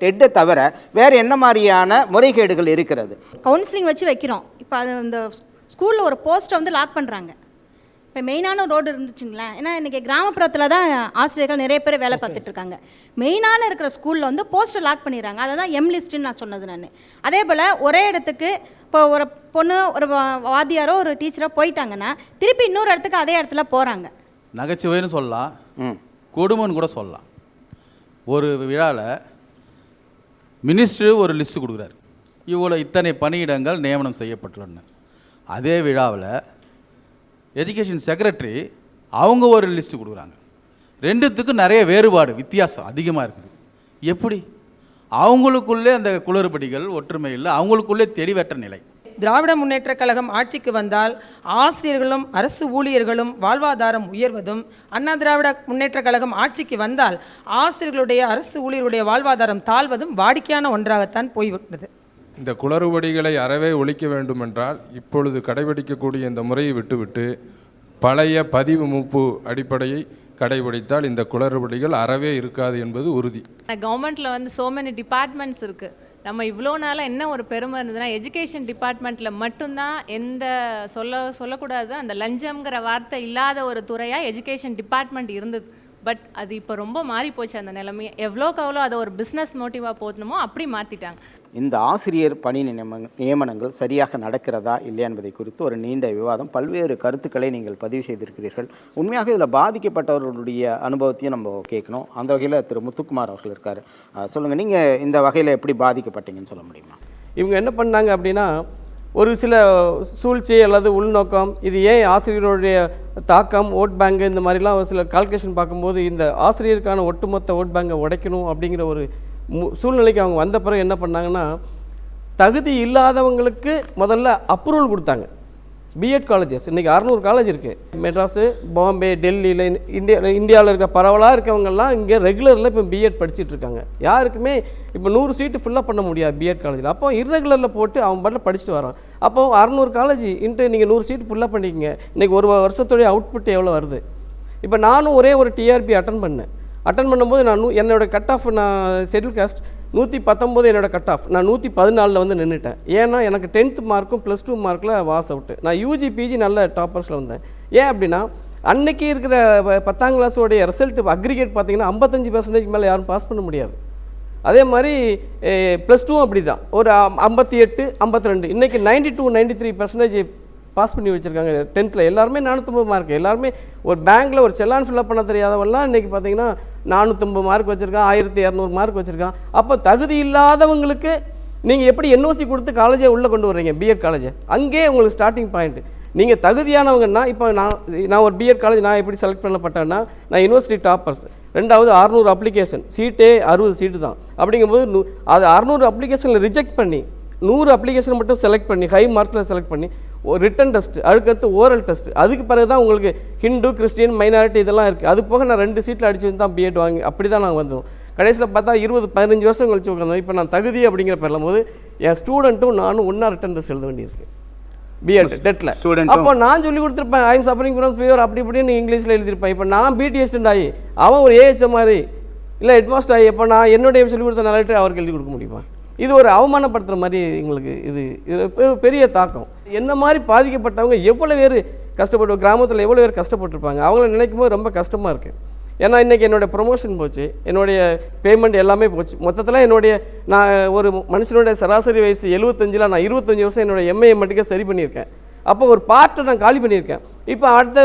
டெட்டை தவிர வேறு என்ன மாதிரியான முறைகேடுகள் இருக்கிறது? கவுன்சிலிங் வச்சு வைக்கிறோம். இப்போ அது இந்த ஸ்கூலில் ஒரு போஸ்ட்டை வந்து லாக் பண்ணுறாங்க. இப்போ மெயினான ரோடு இருந்துச்சுங்களேன், ஏன்னா இன்றைக்கி கிராமப்புறத்தில் தான் ஆசிரியர்கள் நிறைய பேர் வேலை பார்த்துட்ருக்காங்க. மெயினான இருக்கிற ஸ்கூலில் வந்து போஸ்ட்டை லாக் பண்ணிடுறாங்க. அதை தான் எம் லிஸ்ட்டுன்னு நான் சொன்னது. நான் அதே போல் ஒரே இடத்துக்கு இப்போ ஒரு பொண்ணு ஒரு வாத்தியாரோ ஒரு டீச்சரோ போயிட்டாங்கன்னா திருப்பி இன்னொரு இடத்துக்கு அதே இடத்துல போகிறாங்க. நகைச்சுவைன்னு சொல்லலாம், கொடுமைன்னு கூட சொல்லலாம். ஒரு விழாவில் மினிஸ்டர் ஒரு லிஸ்ட்டு கொடுக்குறாரு, இவ்வளோ இத்தனை பணியிடங்கள் நியமனம் செய்யப்பட்டுள்ளன. அதே விழாவில் எஜுகேஷன் செக்ரட்டரி அவங்க ஒரு லிஸ்ட்டு கொடுக்குறாங்க. ரெண்டுத்துக்கும் நிறைய வேறுபாடு, வித்தியாசம் அதிகமாக இருக்குது. எப்படி? அவங்களுக்குள்ளே அந்த குளறுபடிகள், ஒற்றுமை இல்லை, அவங்களுக்குள்ளே தெளிவற்ற நிலை. திராவிட முன்னேற்ற கழகம் ஆட்சிக்கு வந்தால் ஆசிரியர்களும் அரசு ஊழியர்களும் வாழ்வாதாரம் உயர்வதும், அண்ணா திராவிட முன்னேற்ற கழகம் ஆட்சிக்கு வந்தால் ஆசிரியர்களுடைய அரசு ஊழியர்களுடைய வாழ்வாதாரம் தாழ்வதும் வாடிக்கையான ஒன்றாகத்தான் போய்விட்டது. இந்த குளறுபடிகளை அறவே ஒழிக்க வேண்டுமென்றால் இப்பொழுது கடைபிடிக்கக்கூடிய இந்த முறையை விட்டுவிட்டு பழைய பதிவு மூப்பு அடிப்படையை கடைபிடித்தால் இந்த குளறுபடிகள் அறவே இருக்காது என்பது உறுதி. கவர்மெண்ட்டில் வந்து so many டிபார்ட்மெண்ட்ஸ் இருக்குது. நம்ம இவ்வளோ நாளாக என்ன ஒரு பெருமை இருந்ததுன்னா எஜுகேஷன் டிபார்ட்மெண்ட்டில் மட்டும்தான் எந்த சொல்லக்கூடாது அந்த லஞ்சம்ங்கிற வார்த்தை இல்லாத ஒரு துறையாக எஜுகேஷன் டிபார்ட்மெண்ட் இருந்தது. பட் அது இப்போ ரொம்ப மாறி போச்சு. அந்த நிலைமையை எவ்வளோக்கு அவ்வளோ அதை ஒரு பிஸ்னஸ் மோட்டிவாக போடணுமோ அப்படி மாற்றிட்டாங்க. இந்த ஆசிரியர் பணி நியமனங்கள் சரியாக நடக்கிறதா இல்லையா என்பதை குறித்து ஒரு நீண்ட விவாதம், பல்வேறு கருத்துக்களை நீங்கள் பதிவு செய்திருக்கிறீர்கள். உண்மையாக இதில் பாதிக்கப்பட்டவர்களுடைய அனுபவத்தையும் நம்ம கேட்கணும். அந்த வகையில் திரு முத்துக்குமார் அவர்கள் இருக்கார். சொல்லுங்கள், நீங்கள் இந்த வகையில் எப்படி பாதிக்கப்பட்டீங்கன்னு சொல்ல முடியுமா? இவங்க என்ன பண்ணாங்க அப்படின்னா, ஒரு சில சூழ்ச்சி அல்லது உள்நோக்கம், இது ஏன் ஆசிரியர்களுடைய தாக்கம், ஓட் பேங்கு இந்த மாதிரிலாம் ஒரு சில கால்குலேஷன் பார்க்கும்போது இந்த ஆசிரியருக்கான ஒட்டுமொத்த ஓட் பேங்கை உடைக்கணும் அப்படிங்கிற ஒரு சூழ்நிலைக்கு அவங்க வந்த பிறகு என்ன பண்ணாங்கன்னா, தகுதி இல்லாதவங்களுக்கு முதல்ல அப்ரூவல் கொடுத்தாங்க. பிஎட் காலேஜஸ் இன்றைக்கி 600 காலேஜ் இருக்குது. மெட்ராஸு, பாம்பே, டெல்லியில், இந்தியாவில் இருக்க பரவலாக இருக்கவங்கெல்லாம் இங்கே ரெகுலரில் இப்போ பிஎட் படிச்சுட்டு இருக்காங்க. யாருக்குமே இப்போ 100 சீட்டு ஃபில்லப் பண்ண முடியாது பிஎட் காலேஜில். அப்போ இர்ரெகுலரில் போட்டு அவன் பாட்டில் படிச்சுட்டு வரான். அப்போது 600 காலேஜ் இன்ட்டு நீங்கள் 100 சீட்டு ஃபில்லப் பண்ணிக்கிங்க. இன்றைக்கி ஒரு வருஷத்துடைய அவுட்புட் எவ்வளோ வருது? இப்போ நானும் ஒரே ஒரு டிஆர்பி அட்டன் பண்ணும்போது நான் என்னோடய கட் ஆஃப், நான் ஷெட்யூல் காஸ்ட் 119 என்னோடய கட் ஆஃப், நான் 114 வந்து நின்றுட்டேன். ஏன்னா எனக்கு 10th மார்க்கும் +2 மார்க்கில் வாஸ் அவுட்டு. நான் யூஜி பிஜி நல்ல டாப்பர்ஸில் வந்தேன். ஏன் அப்படின்னா அன்றைக்கி இருக்கிற 10ஆம் கிளாஸோடைய ரிசல்ட் அக்ரிகேட் பார்த்திங்கன்னா 55% மேலே யாரும் பாஸ் பண்ண முடியாது. அதே மாதிரி +2 அப்படி தான், ஒரு 58, 52. இன்றைக்கி 92-93% பாஸ் பண்ணி வச்சுருக்காங்க 10th. எல்லாருமே 450 மார்க். எல்லாருமே ஒரு பேங்க்கில் ஒரு செல்லான் ஃபில்லப் பண்ண தெரியாதவெல்லாம் இன்றைக்கி பார்த்திங்கன்னா 450 மார்க் வச்சுருக்கான், 1200 மார்க் வச்சுருக்கான். அப்போ தகுதி இல்லாதவங்களுக்கு நீங்கள் எப்படி என்ஓசி கொடுத்து காலேஜை உள்ளே கொண்டு வர்றீங்க? பிஎட் காலேஜை அங்கே உங்களுக்கு ஸ்டார்டிங் பாயிண்ட். நீங்கள் தகுதியானவங்கன்னா, இப்போ நான் ஒரு பிஎட் காலேஜ் நான் எப்படி செலக்ட் பண்ணப்பட்டேன்னா, நான் யூனிவர்சிட்டி டாப்பர்ஸ், ரெண்டாவது 600 அப்ளிகேஷன், சீட்டே 60 சீட்டு தான். அப்படிங்கும்போது அது 600 அப்ளிகேஷனில் ரிஜெக்ட் பண்ணி 100 அப்ளிகேஷன் மட்டும் செலக்ட் பண்ணி ஹை மார்க்கில் செலக்ட் பண்ணி ஒரு ரிட்டன் டெஸ்ட்டு, அதுக்கடுத்து ஓரல் டெஸ்ட்டு, அதுக்கு பிறகு தான் உங்களுக்கு ஹிந்து, கிறிஸ்டியன், மைனாரிட்டி இதெல்லாம் இருக்குது. அது போக நான் 2 சீட்டில் அடிச்சு வந்து தான் பிஎட் வாங்கி அப்படி தான் நாங்கள் வந்துடும். கடைசியில் பார்த்தா 20-15 வருஷம் கழிச்சு உட்காந்தோம். இப்போ நான் தகுதி அப்படிங்கிற பேரில் போது என் ஸ்டூடெண்ட்டும் நானும் ஒன்றா ரிட்டன் டெஸ்ட் எழுத வேண்டியிருக்கு பிஎட் டெட்டில். அப்போ நான் சொல்லி கொடுத்துருப்பேன், I am suffering from fever அப்படி இப்படின்னு இங்கிலீஷில் எழுதியிருப்பேன். இப்போ நான் பிடி அசிஸ்டன்ட் ஆகி அவன் ஒரு ஏஎஸ்எம் மாதிரி இல்லை ஹெட்மாஸ்டர் ஆகி, இப்போ நான் என்னுடைய சொல்லிக் கொடுத்த நல்ல லெட்டர் அவருக்கு எழுதி கொடுக்க முடியுமா? இது ஒரு அவமானப்படுத்துகிற மாதிரி எங்களுக்கு இது பெரிய தாக்கம். என்ன மாதிரி பாதிக்கப்பட்டவங்க எவ்வளோ பேர் கஷ்டப்பட்டு, கிராமத்தில் எவ்வளோ பேர் கஷ்டப்பட்டுருப்பாங்க. அவங்கள நினைக்கும் போது ரொம்ப கஷ்டமாக இருக்குது. ஏன்னா இன்றைக்கி என்னோடய ப்ரொமோஷன் போச்சு, என்னுடைய பேமெண்ட் எல்லாமே போச்சு. மொத்தத்தில் நான் ஒரு மனுஷனுடைய சராசரி வயசு 75, நான் 25 வருஷம் என்னோடய எம்ஏ மட்டுக்கே சரி பண்ணியிருக்கேன். அப்போ ஒரு பார்ட்டை நான் காலி பண்ணியிருக்கேன். இப்போ அடுத்த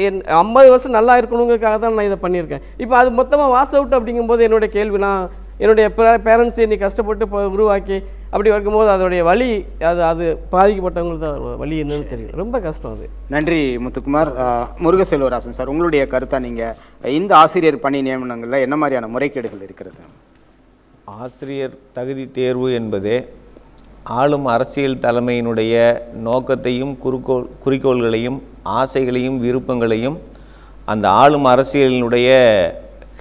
50 வருஷம் நல்லா இருக்கணுங்கிறதுக்காக தான் நான் இதை பண்ணியிருக்கேன். இப்போ அது மொத்தமாக வாஸ் அவுட் அப்படிங்கும்போது என்னுடைய கேள்வி, நான் என்னுடைய பேரண்ட்ஸ் என்னை கஷ்டப்பட்டு உருவாக்கி அப்படி இருக்கும்போது அதோடைய வலி, அது பாதிக்கப்பட்டவங்களுக்கு தான் வலி என்னன்னு தெரியும். ரொம்ப கஷ்டம் அது. நன்றி முத்துக்குமார். முருகசெல்வராசன் சார், உங்களுடைய கருத்தாக நீங்கள் இந்த ஆசிரியர் பணி நியமனங்களில் என்ன மாதிரியான முறைகேடுகள் இருக்கிறது? ஆசிரியர் தகுதி தேர்வு என்பது ஆளும் அரசியல் தலைமையினுடைய நோக்கத்தையும் குறிக்கோள்களையும் ஆசைகளையும் விருப்பங்களையும் அந்த ஆளும் அரசியலினுடைய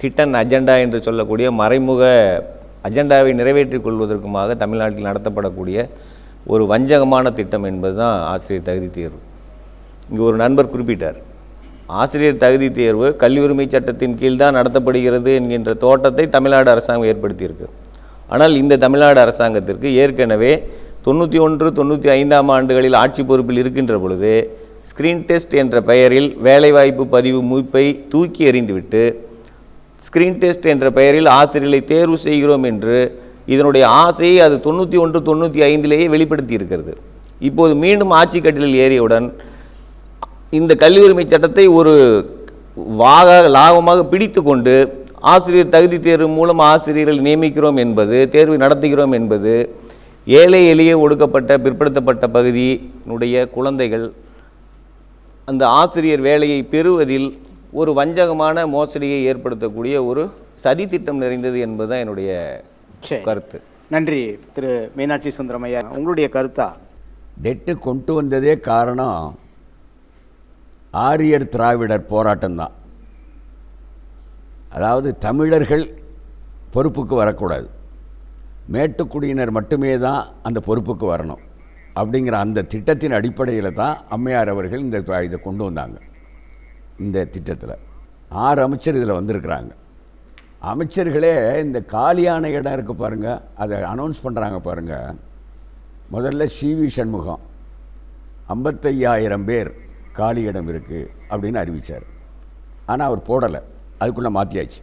ஹிட்டன் அஜெண்டா என்று சொல்லக்கூடிய மறைமுக அஜெண்டாவை நிறைவேற்றிக் கொள்வதற்குமாக தமிழ்நாட்டில் நடத்தப்படக்கூடிய ஒரு வஞ்சகமான திட்டம் என்பது தான் ஆசிரியர் தகுதி தேர்வு. இங்கே ஒரு நண்பர் குறிப்பிட்டார், ஆசிரியர் தகுதி தேர்வு கல்வி உரிமை சட்டத்தின் கீழ் தான் நடத்தப்படுகிறது என்கின்ற தோட்டத்தை தமிழ்நாடு அரசாங்கம் ஏற்படுத்தியிருக்கு. ஆனால் இந்த தமிழ்நாடு அரசாங்கத்திற்கு ஏற்கனவே 91, 95ஆம் ஆண்டுகளில் ஆட்சி பொறுப்பில் இருக்கின்ற பொழுது ஸ்க்ரீன் டெஸ்ட் என்ற பெயரில் வேலைவாய்ப்பு பதிவு மூப்பை தூக்கி எறிந்துவிட்டு ஸ்க்ரீன் டெஸ்ட் என்ற பெயரில் ஆசிரியர்களை தேர்வு செய்கிறோம் என்று இதனுடைய ஆசையை அது 91, 95லேயே வெளிப்படுத்தி இருக்கிறது. இப்போது மீண்டும் ஆட்சி கட்டிலில் ஏறியவுடன் இந்த கல்வி உரிமை சட்டத்தை ஒரு லாபமாக பிடித்து கொண்டு ஆசிரியர் தகுதி தேர்வு மூலம் ஆசிரியர்கள் நியமிக்கிறோம் என்பது, தேர்வு நடத்துகிறோம் என்பது ஏழை எளிய ஒடுக்கப்பட்ட பிற்படுத்தப்பட்ட பகுதியினுடைய குழந்தைகள் அந்த ஆசிரியர் வேலையை பெறுவதில் ஒரு வஞ்சகமான மோசடியை ஏற்படுத்தக்கூடிய ஒரு சதி திட்டம் நிறைந்தது என்பதுதான் என்னுடைய கருத்து. நன்றி திரு மீனாட்சி சுந்தரம் ஐயா, உங்களுடைய கருத்தா? டெட்டு கொண்டு வந்ததே காரணம் ஆரியர் திராவிடர் போராட்டம்தான். அதாவது தமிழர்கள் பொறுப்புக்கு வரக்கூடாது, மேட்டுக்குடியினர் மட்டுமே தான் அந்த பொறுப்புக்கு வரணும் அப்படிங்கிற அந்த திட்டத்தின் அடிப்படையில் தான் அம்மையார் அவர்கள் இதை கொண்டு வந்தாங்க. இந்த திட்டத்தில் 6 அமைச்சர் இதில் வந்திருக்கிறாங்க. அமைச்சர்களே இந்த காலியான இடம் இருக்குது பாருங்கள், அதை அனௌன்ஸ் பண்ணுறாங்க பாருங்கள். முதல்ல CV சண்முகம் 55,000 பேர் காலி இடம் இருக்குது அப்படின்னு அறிவித்தார். ஆனால் அவர் போடலை, அதுக்குள்ளே மாற்றியாச்சு.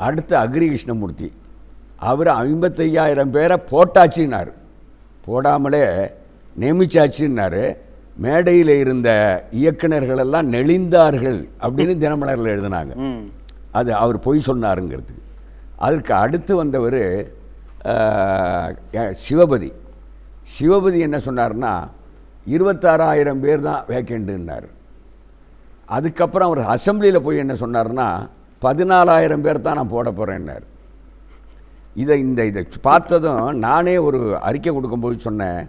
அடுத்து அக்ரி கிருஷ்ணமூர்த்தி, அவர் 55,000 பேரை போட்டாச்சுன்னார், போடாமலே நியமிச்சாச்சுன்னாரு. மேடையில் இருந்த இயக்குநர்களெல்லாம் நெளிந்தார்கள் அப்படின்னு தினமலரில் எழுதினாங்க. அது அவர் பொய் சொன்னாருங்கிறதுக்கு. அதற்கு அடுத்து வந்தவர் சிவபதி என்ன சொன்னார்னா 26,000 பேர் தான் வேக்கெண்டுன்னார். அதுக்கப்புறம் அவர் அசெம்பிளியில் போய் என்ன சொன்னார்னா 14,000 பேர் தான் நான் போட போகிறேன்னார். இதை பார்த்ததும் நானே ஒரு அறிக்கை கொடுக்கும்போது சொன்னேன்,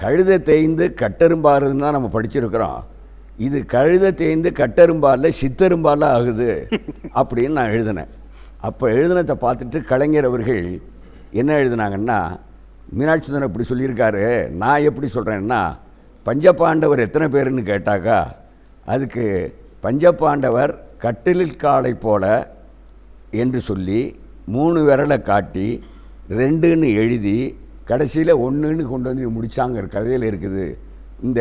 கழுதை தேய்ந்து கட்டெரும்பாருன்னு தான் நம்ம படிச்சிருக்கிறோம், இது கழுதை தேய்ந்து கட்டெரும்பாலில் சித்தெரும்பாலில் ஆகுது அப்படின்னு நான் எழுதினேன். அப்போ எழுதினத்தை பார்த்துட்டு கலைஞர் அவர்கள் என்ன எழுதினாங்கன்னா, மீனாட்சி சுந்தரம் இப்படி சொல்லியிருக்காரு, நான் எப்படி சொல்கிறேன்னா பஞ்சபாண்டவர் எத்தனை பேருன்னு கேட்டாக்கா அதுக்கு பஞ்சபாண்டவர் கட்டிலில் காலை போல என்று சொல்லி 3 விரலை காட்டி 2ன்னு எழுதி கடைசியில் 1ன்னு கொண்டு வந்து முடித்தாங்க கதையில் இருக்குது இந்த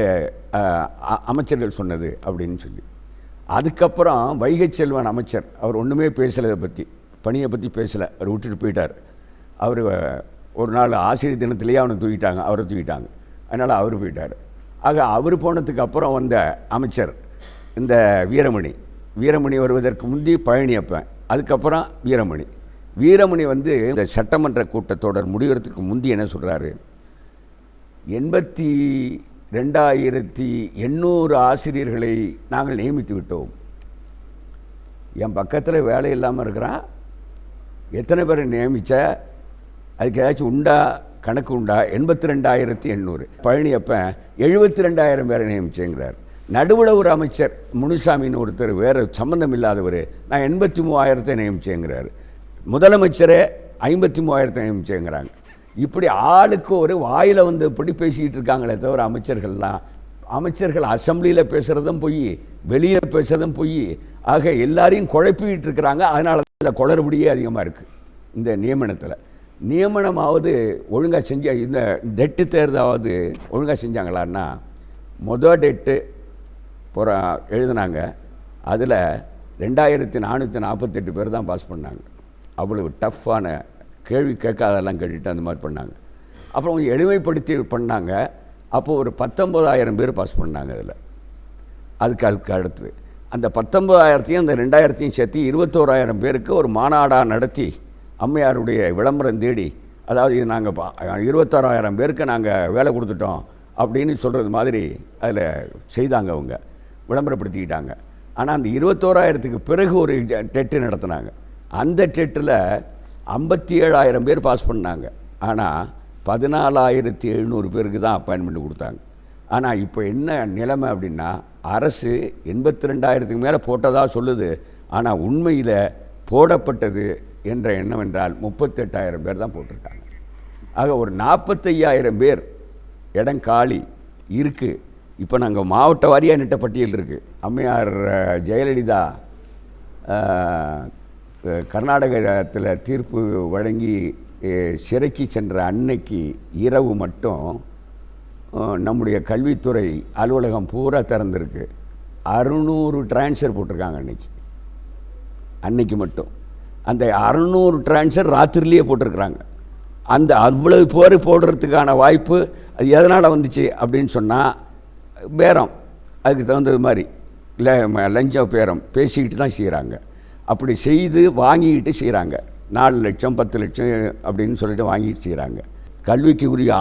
அமைச்சர்கள் சொன்னது அப்படின்னு சொல்லி. அதுக்கப்புறம் வைகை செல்வன் அமைச்சர் அவர் ஒன்றுமே பேசலை, இதை பற்றி பணியை பற்றி பேசலை, அவர் விட்டுட்டு போயிட்டார். அவர் ஒரு நாள் ஆசிரியர் தினத்திலேயே அவனை தூக்கிட்டாங்க, அவரை தூக்கிட்டாங்க, அதனால் அவர் போயிட்டார். ஆக அவர் போனதுக்கு அப்புறம் வந்த அமைச்சர் இந்த வீரமணி வருவதற்கு முந்தி பழனியப்பன், அதுக்கப்புறம் வீரமணி வந்து இந்த சட்டமன்ற கூட்டத்தொடர் முடிவதற்கு முந்தி என்ன சொல்கிறாரு, 82,800 ஆசிரியர்களை நாங்கள் நியமித்து விட்டோம். என் பக்கத்தில் வேலை இல்லாமல் இருக்கிறான், எத்தனை பேரை நியமித்த, அதுக்கு ஏதாச்சும் உண்டா, கணக்கு உண்டா? 82,800. பழனியப்பன் 72,000 பேரை நியமிச்சேங்கிறார். நடுவில் ஒரு அமைச்சர் முனுசாமின்னு ஒருத்தர் வேறு சம்மந்தம் இல்லாதவர், நான் 83,000 நியமிச்சேங்கிறார். முதலமைச்சரே 53,000 நியமிச்சேங்கிறாங்க. இப்படி ஆளுக்கு ஒரு வாயில் வந்து இப்படி பேசிக்கிட்டு இருக்காங்களே தவிர அமைச்சர்கள் அசெம்பிளியில் பேசுகிறதும் பொய், வெளியில் பேசுகிறதும் பொய். ஆக எல்லாரையும் குழப்பிக்கிட்டு இருக்கிறாங்க. அதனால தான் குளறுபடியே அதிகமாக இருக்குது. இந்த நியமனமாவது ஒழுங்காக செஞ்ச, இந்த டெட்டு தேர்தாவது ஒழுங்காக செஞ்சாங்களான்னா, மொதல் டெட்டு எழுதினாங்க, அதில் 2,448 பேர் தான் பாஸ் பண்ணாங்க. அவ்வளவு டஃப்பான கேள்வி கேட்காதெல்லாம் கேட்டுட்டு அந்த மாதிரி பண்ணாங்க. அப்புறம் கொஞ்சம் எளிமைப்படுத்தி பண்ணாங்க, அப்போது ஒரு 19,000 பேர் பாஸ் பண்ணாங்க. அதில் அதுக்கு அடுத்து அந்த 19,000 அந்த 2,000 சேர்த்து 21,000 பேருக்கு ஒரு மாநாடாக நடத்தி அம்மையாருடைய விளம்பரம் தேடி, அதாவது இது நாங்கள் 26,000 பேருக்கு நாங்கள் வேலை கொடுத்துட்டோம் அப்படின்னு சொல்கிறது மாதிரி அதில் செய்தாங்க, அவங்க விளம்பரப்படுத்திக்கிட்டாங்க. ஆனால் அந்த 21,000க்கு பிறகு ஒரு டெட்டு நடத்தினாங்க. அந்த டெட்டில் 57,000 பேர் பாஸ் பண்ணாங்க. ஆனால் 14,700 பேருக்கு தான் அப்பாயின்மெண்ட் கொடுத்தாங்க. ஆனால் இப்போ என்ன நிலைமை அப்படின்னா, அரசு 82,000க்கு மேலே போட்டதாக சொல்லுது, ஆனால் உண்மையில் போடப்பட்டது என்ற எண்ணம் என்றால் 38,000 பேர் தான் போட்டிருக்காங்க. ஆக ஒரு 45,000 பேர் இடம் காலி இருக்குது. இப்போ நாங்கள் மாவட்ட வாரியாக நிட்ட பட்டியல் இருக்குது. அம்மையார் ஜெயலலிதா கர்நாடகத்தில் தீர்ப்பு வழங்கி சிறைக்கு சென்ற அன்னைக்கு இரவு மட்டும் நம்முடைய கல்வித்துறை அலுவலகம் பூரா திறந்திருக்கு. 600 ட்ரான்ஸ்ஃபர் போட்டிருக்காங்க அன்னைக்கு மட்டும். அந்த 600 ட்ரான்ஸ்ஃபர் ராத்திரிலேயே போட்டிருக்கிறாங்க. அந்த அவ்வளவு பேர் போடுறதுக்கான வாய்ப்பு அது எதனால் வந்துச்சு அப்படின்னு சொன்னால், பேரம் அதுக்கு தகுந்தது மாதிரி லஞ்ச பேரம் பேசிக்கிட்டு தான் செய்கிறாங்க. அப்படி செய்து வாங்கிக்கிட்டு செய்கிறாங்க. 4 லட்சம் 10 லட்சம் அப்படின்னு சொல்லிட்டு வாங்கிட்டு செய்கிறாங்க. கல்விக்கு உரிய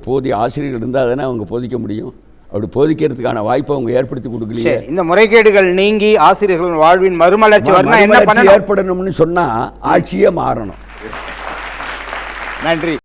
போதிய ஆசிரியர்கள் இருந்தால் தானே அவங்க போதிக்க முடியும். அப்படி போதிக்கிறதுக்கான வாய்ப்பை அவங்க ஏற்படுத்தி கொடுக்கலையே. இந்த முறைகேடுகள் நீங்கி ஆசிரியர்கள் வாழ்வின் மறுமலர்ச்சி வரணும், என்ன பண்ணணும்? ஏற்படணும்னு சொன்னால் ஆட்சியே மாறணும். நன்றி.